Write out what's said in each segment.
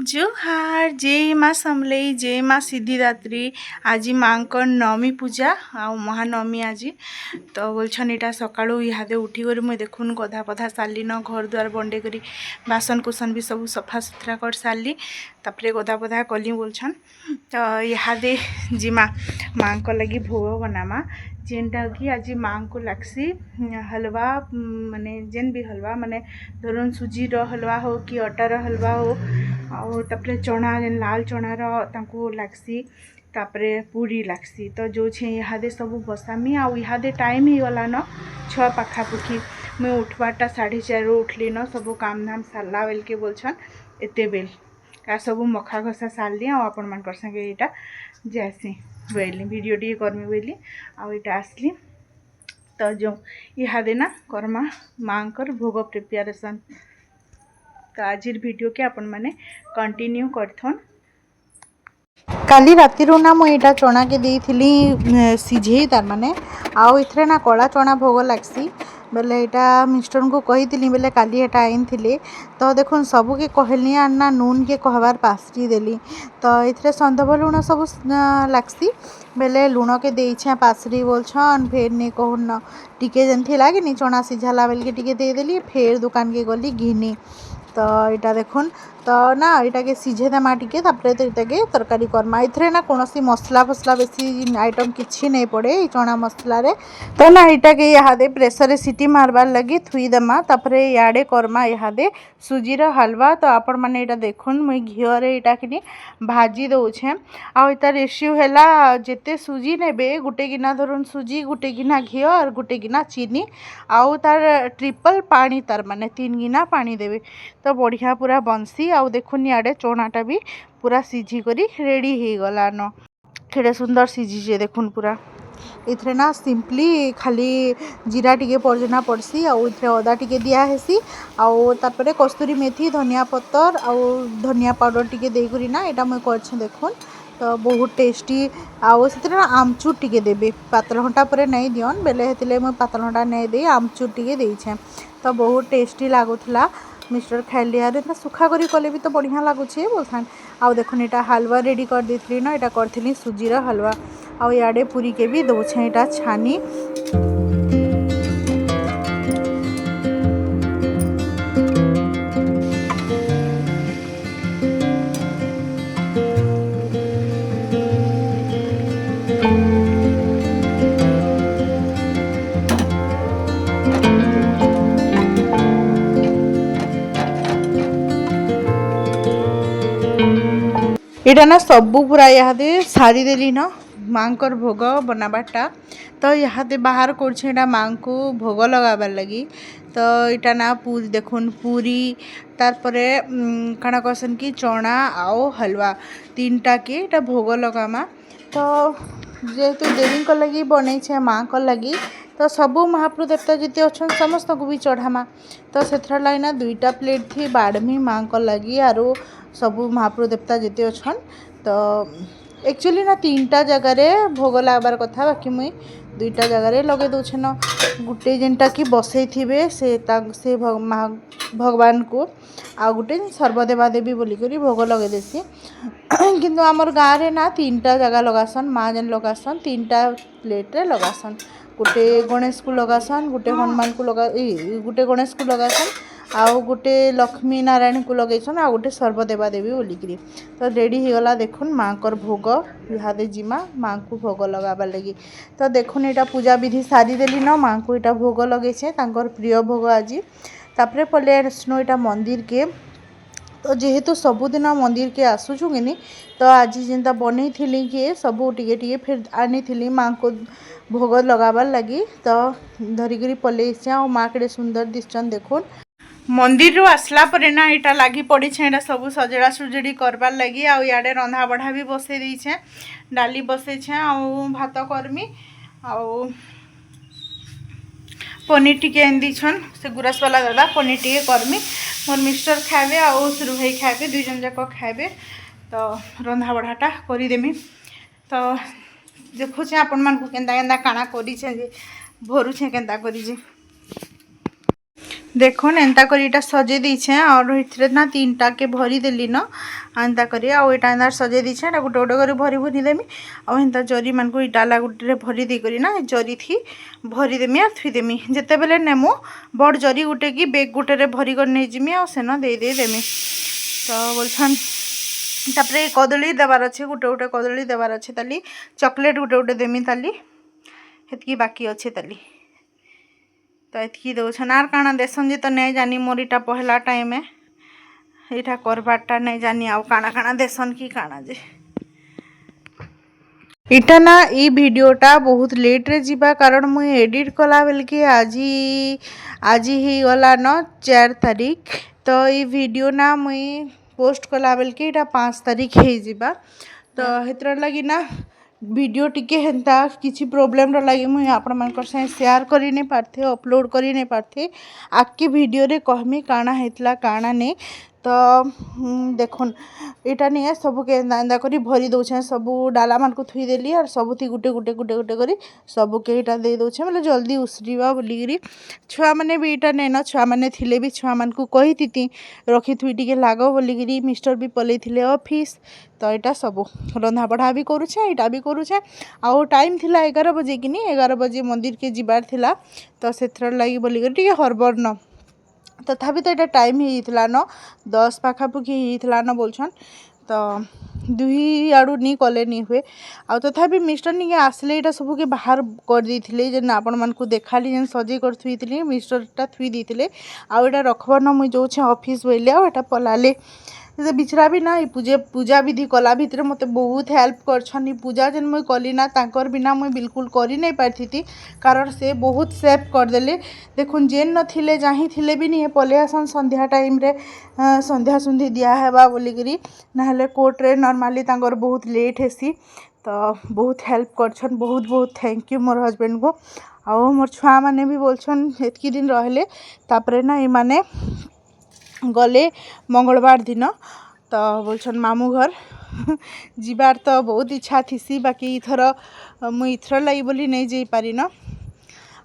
जोहार जय माँ समलई जय माँ सिद्धिदात्री। आज माँ को नवमी पूजा आ महानवमी आज तो बोलछन इटा सकाळू इहादे उठी कर मुई देखुन गधा पधा सारली न घर द्वार बंडे करी बासन कुसन भी सब सफा सुथरा कर सारली तापरे गधा पधा कली बोलछन। तो इहादे जिमा माँ को लगी भोग बनामा जेनटा कि आज माँ को लगसी हलवा माने जेन भी हलवा माने धरुन सुजी रो हलवा हो कि अटा रो हलवा हो और तापरे चना जेन लाल चना रो तांको लगसी तापरे पूरी लगसी। तो जो छे इहादे सब बसामी आ इहादे टाइम ही गला न 6 पाखापुखी मुई उठवाटा 4:30 उठली न सब काम धाम सारला बेल के बोलछन एते बेल का सब मखा घसा सारली आ आपण मानकर संगे एटा जैसी बोली वीडियो टी करमी बोली आ एटा आसली। तो जो इहादे ना करमा मांकर भोग प्रिपेरेशन तो आज वीडियो के आपण माने कंटिन्यू करथन। काली राति ना मुझे चना के देती सीझे तार माने आउ इथरे ना कला चना भोग लगसी बेले यहाँ मिस्टर को कही बेले काली एटा आईन थिले। तो देखुन सबू के कहली ना नून के कहबार पासरी देली तो इथरे संदव लुण सब लगसी बेले लुण के देछे पासरी बोलछन फेर नहीं कहन टिके जेन थिला कि चना सीझाला बेल के टिके देदेली फेर दुकान के गली घिनी। तो यहाँ देखुन तो ना यहाँ के सीझे देमा टिके तापरे तो यहाँ के तरकारी करमा इथरे ना कौन मसला फसला बेसी आइटम किसी नहीं पड़े चना मसला रे। तो ना यहाँ के इहादे प्रेसर सीटी मारबार लगी थुई देमा तापरे इयाडे करमा इहादे सुजीर हलवा। तो आपण माने यहाँ देखुन मुई घिओरे यहाँ कि भाजी दौछे आ इतार रेशियो हैला जेते सुजी नेबे गुटे गिना धरुन सुजी गुटे गिना घिओ और गुटे गिना चीनी आउ तार ट्रिपल पानी तार माने 3 गिना पानी देवे तो बढ़िया पूरा बंसी आउ देखुन इयाडे चनाटा भी पूरा सीझी करी रेडी हो गला न केड़े सुंदर सीझीजे देखुन पूरा। इथरे ना सिंपली खाली जीरा टिके परजना पड़सी आउ इथरे अदा टिके दिया हेसी आउ तापरे कस्तूरी मेथी धनिया पत्तर आउ धनिया पाउडर टिके देई करी ना एटा मैं करछे देखुन तो बहुत टेस्टी आउ से ना आमचूर टिके देबे पातल घंटा पर नहीं दियन बेले हेतिले मैं पातल घंटा नहीं दे आमचूर टिके देइछे तो बहुत टेस्टी लागुथला। मिस्टर खाइली यार इतना सुखा करी कले भी तो बढ़िया लगुचे बोलथान आउ देखुन यहाँ हलवा रेडी कर देती ना यहाँ करी सुजीर हलवा आउ इयाडे पूरी के भी दौछे यहाँ छानी। इटा ना सबू पूरा इहादे सारी देली न मांकर भोग बनाबाटा तो इहादे बाहर कर माँ को भोग लगाबार लगी। तो इटा ना पूरी देखुन पूरी तारपरे काना कहसन कि चना आओ हलवा 3टा के इटा भोग लगामा। तो जेहेतु देवी को लगी बनै छे माँ को लगी तो सबू महाप्रभु देवता जिते अच्छा समस्त को भी चढ़ामा तो से लाई ना 2टा प्लेट थी बाड़मी माँ को लगी आरो सबू महाप्रभु देवता जिते अच्छा तो एक्चुअली ना 3टा जगह भोग लगार कथा बाकी मुई 2टा जगह लगे दौछे न गुटे जेनटा कि बसई थे से भगवान को आ गुटे सर्वदेवा देवी बोलिकी भोग लगे देसी किंतु आमर गाँव में ना 3टा जगह लगासन माँ जेन लगासन 3टा प्लेट रे लगासन गुटे गणेश को लगासन गुटे हनुमान को लगा गुटे गणेश को लगासन आउ गुटे लक्ष्मी नारायण को लगेसन आ गुटे सर्वदेवा देवी बोलिकी तो रेडी हो गला देखुन माँ कर भोग इहादे जिमा माँ को भोग लगाबार लगी। तो देखुन यहाँ पूजा विधि सारी देली न माँ को यहाँ भोग लगे तांकर प्रिय भोग आज तापरे पले आसनो यहाँ मंदिर के तो जेहेतु सबुदिन मंदिर के आसुचु कि तो आज जेनता बनी थी कि सबू टिके फिर आनी थी माँ को भोग लगाबार लगी तो धरिकी पलि आ माँ के सुंदर दिशन देखुन मंदिर रू आसला परे ना इटा लगी पड़ी छे सब सजड़ा सुजड़ी करबार लगी आ इे रंधा बढ़ा भी बसई दी डाली बसई भात करमी आउ पनीर टिके एन दीछन से गुरस वाला दादा पनीर टिके करमी मोर मिस्टर खाए आउ रुई खाए 2 जन जाक खाए तो रंधा बढ़ाटा करदेमी। तो देखुचे आपण मानकु केंदा केंदा काना करी भरुछे केंदा करी देखुन एंता कर इटा सजे दीछे और इथरे ना 3टा के भरी देली न एंता करी आ इटा एंता सजे दीछे एटा गोटे गोटे कर भरी भरी देमी आ एंता जरी मान को डाला गुटे भरी दे करी ना जरी थी भरी देमी आ थुई देमी जेते बेले नेमो बड़ जरी गुटे की बेग गुटे रे भरी कर नै जिमी आ सेन दे दे देमी तो बोलछन तापरे कदली देवार अच्छे गोटे गोटे कदली देवार अच्छे ताली चॉकलेट गोटे गोटे देमी ताली हेतकी बाकी अच्छे ताली तो एतकी दौन आर काଣା देसन जे तो नहीं जानी मोर इटा पहला टाइम है इटा करबारटा नहीं जानी आउ काଣା काଣା देसन की काଣା जे इटा ना ई वीडियोटा बहुत लेट रे जीवा कारण मुई एडिट कला बेल के आज ही गला न 4 तारीख तो ई वीडियो ना मुई पोस्ट कला बेल के इटा 5 तारीख हे जीवा तो हेतर लगी ना वीडियो टिके हेन्ता किसी प्रोब्लेम लगी मुझे आपण मानकर साथ शेयर करी नहीं पारथे अपलोड करी नहीं पारथे आके वीडियो रे कहमी काଣା हेतला काଣା नहीं तो देखुन इटा नहीं सबू के एंदा करी भरी दौछे सबू डाला मान को थुई देली और सबुथी गुटे गुटे गुटे गुटे करी सबू के इटा दे दौछे मतलब जल्दी उसरीबा बोलिकी छुआ मैंने भी इटा नहीं न छुआ मैंने थिले भी छुआ मान को कही थी रखी थुई टिके लाग बोलिकी मिस्टर भी पलई थिले ऑफिस तो यहाँ सब रंधा बढ़ा भी करुछे इटा भी करुछे आउ टाइम थिला 11 बजे कि 11 बजे मंदिर के जीवार थिला तो से लगी बोलिकी टिके हरबर न तथापि तो यहाँ टाइम होता न 10 पाखापुखी होता न बोलछन तो 2 आड़ू नहीं कले नहीं हुए आ तथापि मिस्टर नहीं आसले यहाँ सब के बाहर कर देते जेन आपण मान को देखाली जेन सजे कर थुई मिस्टरटा थुई देते आउ यहाँ रखब न मुझे जाऊे ऑफिस बोले आटा पलाले से बिचरा भी ना पूजा विधि कला भितर मत बहुत हेल्प कर पूजा जेन मुई कली ना तांकर बिना मुई बिल्कुल करी नहीं पारती कारण से बहुत सेफ करदेले देखुन जेन नथिले जाही थिले भी नहीं पले आसन संध्या टाइम रे संध्या सुंधी दिया हेबा बोलिकी ना कोर्ट रे नॉर्मली तांकर बहुत लेट हेसी तो बहुत हेल्प करछन बहुत बहुत थैंक यू मोर हस्बैंड को आउ मोर छुआ माने भी बोलछन एतकी दिन रहले तापरे ना इमाने गले मंगलवार दिन तो बोलछन मामू घर जीवार तो बहुत इच्छा थीसी बाकी इथर मुई इथर लगी बोली नहीं जाई पारी न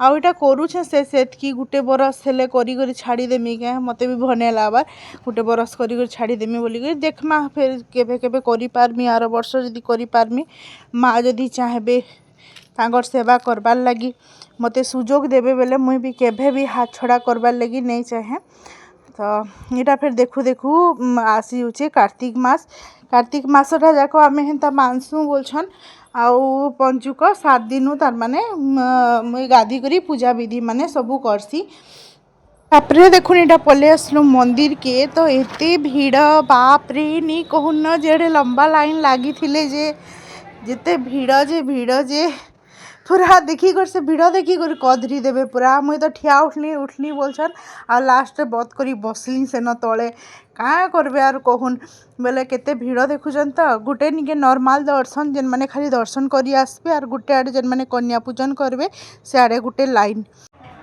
आउ इटा करूछे से की गुटे बरस हेले करी छाड़ी देमी क्या मते भी भने लाबार गुटे बरस करी छाड़ी देमी बोली देखमा फिर केबे केबे करी पारमी आर वर्ष जदी करी पारमी माँ जदी चाहेबे तांगर सेवा करबार लगी मते सुजोग देबे बेले मुई भी केबे भी हाथ छड़ा करबार लगी नहीं चाहे तो यहाँ फिर देखू देखू आसी होचे कार्तिक मासटा जाक आम हेन्ता मानसु बोलछन आउ पंचुक 7 दिन तार माने मुई गाधी करी पूजा विधि माने सबू करसी तापरे देखुन यहाँ पले आसलु मंदिर के तो एते भीड़ बाप रे नहीं कहून जेड़े लंबा लाइन लगी थिले जे जेते भीड़ जे पूरा देखी कर से भिड़ देखी कर कदरी देवे पूरा मुई तो ठिया उठनी बोलछन आ लास्ट बद करी बसली से न तले क्या करबे यार कहून बोले केते भीड़ देखुछन तो गुटे निके नॉर्मल दर्शन जेन माने खाली दर्शन करी आसबे और गुटे आड़े जेन माने कन्या पूजन करबे से आड़े गुटे लाइन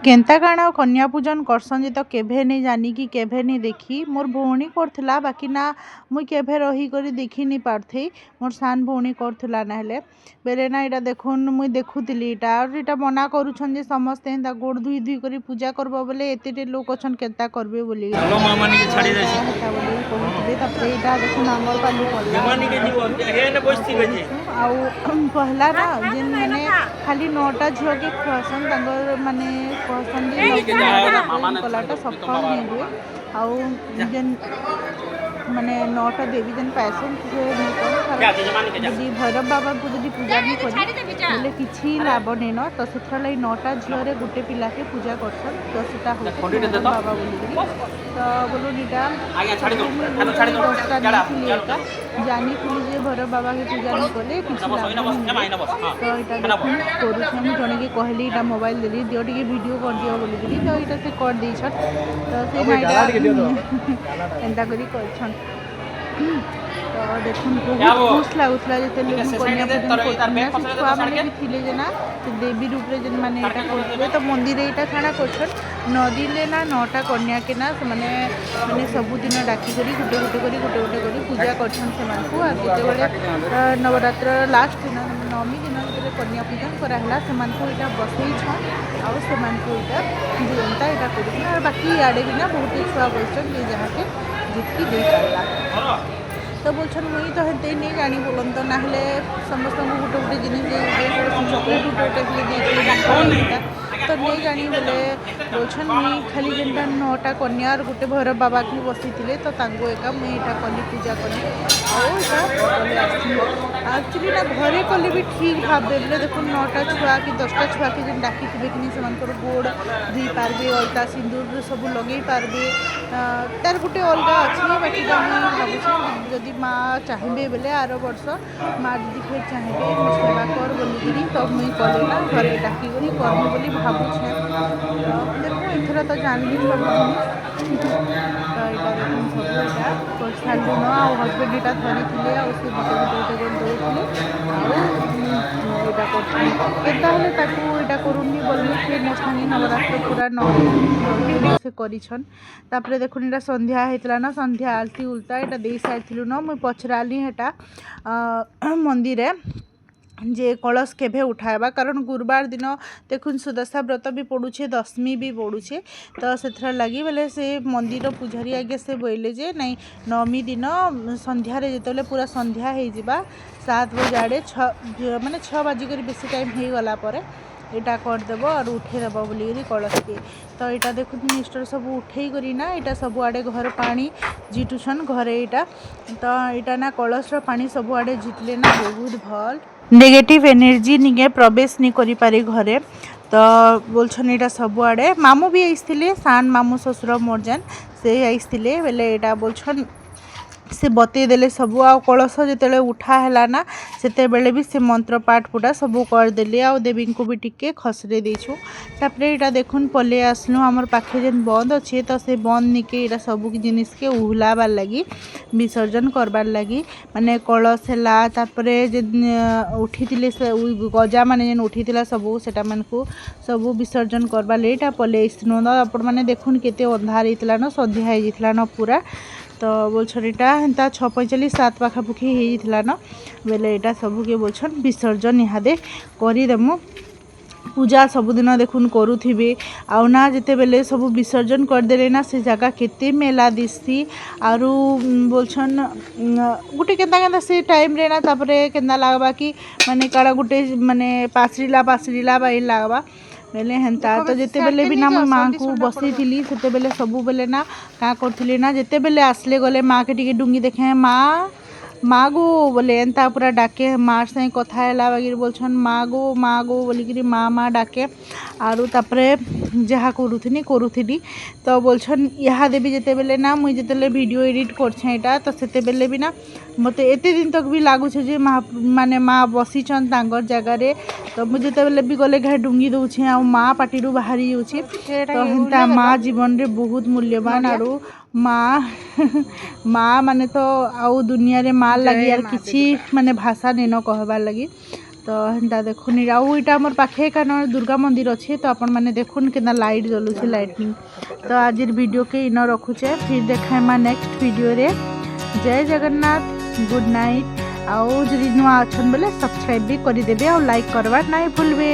केन्ता काଣା कन्या पूजन करसन जे तो केभे नहीं जानी कि केभे नहीं देखी मोर भौणी करथिला बाकी ना मुई केभे रही करी देखी नहीं पारथी मोर सान भौणी करथिला ना हेले बेले ना इटा देखुन मुई देखुतिली इटा और इटा मना करूछन जे समस्ते एंता गोड़ धुई धुई करी पूजा करबो बोले एतेटे लोक अछन केन्ता करबे बोली हेलो मामानी के छाड़ी देसी हेता बोली कहूतिले तपरे इटा देखुन आंगल पाली करला मामानी के जीव हेने बसती बेजे आउ पहला ना जेन माने खाली 9टा झियो के खसन तांगर माने कलाटा सफल नहीं हुए आउ जेन माने 9टा देवी जेन पैसन यदि भैरव बाबा को यदि पूजा नहीं करी बोले किसी लाभ नहीं न तो से 9टा झील गोटे पिला के पूजा करसन तो सीटा हो बाबा बोलिकी तो बोलो नीटा 10टा जानी थी जे भैरव बाबा के पूजा नहीं कले किसी लाभ तो यहाँ करूँ जड़े के कहली इटा मोबाइल देली दियो टे वीडियो कर दियो बोलिकी तो यहाँ से कर देछन तो से एंता करी करछन तो देखुन बहुत खुश लगुला जो कन्या पूजन छुआ मैंने भी थिले जे ना देवी रूप रे जेन माने एटा करथले तो मंदिर एटा खाना करछन नदी ले ना 9टा कन्या के ना माने माने सब दिन डाकी करी गुटे गुटे करी पूजा करछन से मानकू आ जेते बेले नवरात्र लास्ट दिन नवमी दिन कन्या पूजन कराला से इटा बसई छन आउ से इटा दियंता इटा करूँ और बाकी इे भी ना बहुत छुआ बसन जे जहाँ के जितकी दे पारा तो बोलछन मुई तो हेते नहीं जानी बोलन तो ना समस्त गोटे गोटे जिन चॉकलेट गोटे गोटे तो नहीं जानी बोले बोलछन मुई खाली जेनटा 9टा कन्या और गोटे भैरव बाबा की बसी थे तो एका मुई इटा कली पूजा कली एक्चुअली ना घरे कले भी ठीक भाव बोले देखो 9टा छुआ कि 10टा छुआ के जेन डाकी थे कि से गोड़ धोई पार्बे अलता सिंदूर सब लगे पार्बे तार गोटे अलग अच्छी बाकी भावुँ जदि माँ चाहिए बोले आर वर्ष माँ दीदी फिर चाहिए सेवा कर बोलिकी तो मुई कले ना घरे डाकी करमी बोली भावुछे देखो एथर तो जानली सब तो यहाँ देखो सब यहाँ कर सारू न हजबैंड यहाँ धरी थे आते गोटे गोटे दौड़े यहाँ करूनी बोली से मो संगे नवरात्र पूरा 9 से कर देखुन यहाँ संध्या होता ना संध्या आलती उल्टा यहाँ दे सारी न मुझे पचराली हेटा मंदिर जे कलश केभे उठाएबा कारण गुरुवार दिन देखुन सुदशा व्रत भी पड़ुछे दशमी भी पड़ुछे तो से लगी बोले से मंदिर पूजारी आगे से बोले जे नहीं नवमी दिन संध्यारे जिते पूरा संध्या हो 7 बजे आड़े 6 माने 6 बाजिक बेसी टाइम हो गला पर यहाँ करदेव और उठेदेव बोलिकी कलश के तो यहाँ देखु मिस्टर सब उठे करना यहाँ सब आड़े घर पानी जिटुसन घरे यहाँ तो यहाँ ना कलश पानी सब आड़े जितले ना बहुत भल नेगेटिव एनर्जी निके प्रवेश नहीं करी पारे घरे तो बोलछन यहाँ सब आड़े मामू भी आईते सान मामू ससुर मोर जान से आईते बोले यहाँ बोलछन से बतईदेले सबू आ कलश जिते उठा है ना से बेले भी से मंत्र पाठ पुटा सबू करदे आ देवी को भी टिके खसरे देछू तापरे यहाँ देखुन पले आसलु आमर पाखे जेन बंद अच्छे तो से बंद निके यहाँ सबू जिनिस के उहलाबार लगी विसर्जन करबार लगी माने कलश है तापरे उठी से गजा माने जेन उठी सबू सेटा मानकु सबू विसर्जन करबार लेटा पले आसलु ना आपण माने देखुन केते अंधार होता ना संध्या हो जाता ना पूरा तो बोलछन यहाँ हेन्ता 6:45 7 पाखापुखी होता ना बेले यहाँ सबके बोलछन विसर्जन इहादे करदेमु पूजा सबुदिन देखुन करुथिबे आउ ना जिते बेले सब विसर्जन करदेले ना से जगह केते मेला दिसती आरु बोलछन गुटे केन्ता केन्ता से टाइम रे ना तापरे केन्ता लागबा कि माने काड़ा गुटे माने पासरिला बाई लागबा बेले हेन्ता तो जिते बेले भी ना मो माँ को बसई थी से बेले सबू बेले ना क्या करी ना जिते बेले आसले गले माँ के टिके डुंगी देखे माँ गो बोले एंता पूरा डाके माँ से कथा है बागिर बोलछन माँ गो बोलिकी माँ डाके आरु तापरे जहाँ करुथी तो बोलछन यहाँ देवी जिते बेले ना मुई जिते वीडियो एडिट करछे यहाँ तो से बेले भी ना मत एते दिन तक भी लगुचे जे माने माँ बसीचन तांगर जगार तो मुझे जिते भी गले घाय डुंगी दौचे आ माँ पार्टी बाहरी जाऊँगी तो हेन्ता माँ जीवन रे बहुत मूल्यवान आरु माँ माने तो आउ दुनिया रे माँ लगी यार किसी माने भाषा नेन कहबार लगी तो हेन्ता देखुन आउ यहाँ आमर पाखे कारण दुर्गा मंदिर अच्छे तो आपण मैंने देखुन के लाइट जलुचे लाइटनिंग तो आज वीडियो के इन रखुचे फिर देखाइमा नेक्स्ट वीडियो रे जय जगन्नाथ गुड नाइट आउ जदि नुआ अच्छन बोले सब्सक्राइब भी करदेवे और लाइक करवार नहीं भूलबे।